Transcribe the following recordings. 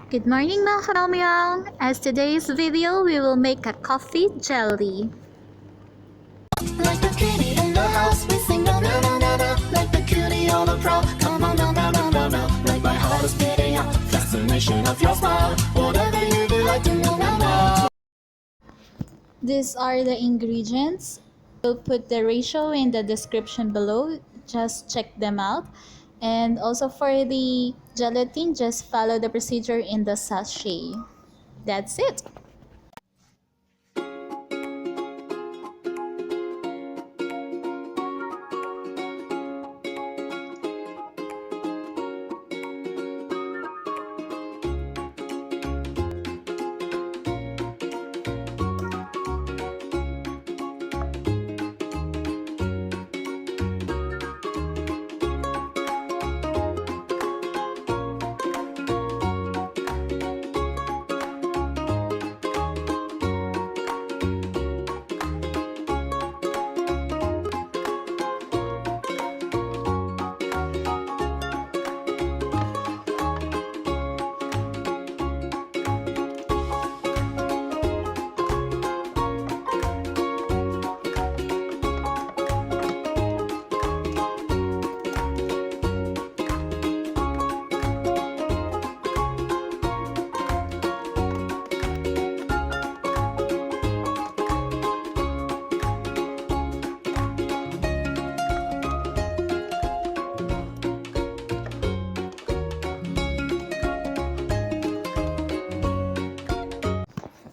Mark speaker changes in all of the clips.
Speaker 1: Good morning mga Meow. As today's video, we will make a coffee jelly.
Speaker 2: Like the kitty in the house, we sing no no no no no. Like the cutie on the prowl, come on no no no no no. Like my heart is beating out, fascination of your smile. Whatever you do, like to no no no.
Speaker 1: These are the ingredients. We'll put the ratio in the description below. Just check them out. And also for the gelatin, just follow the procedure in the sachet. That's it.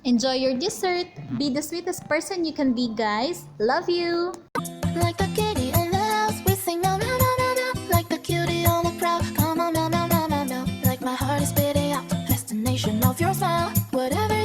Speaker 1: Enjoy your dessert. Be the sweetest person you can be, guys. Love you.
Speaker 2: Like the kitty in the house, we sing no no no no no. Like the cutie on the prowl, come on no no no no no. Like my heart is beating out, destination of your smile. Whatever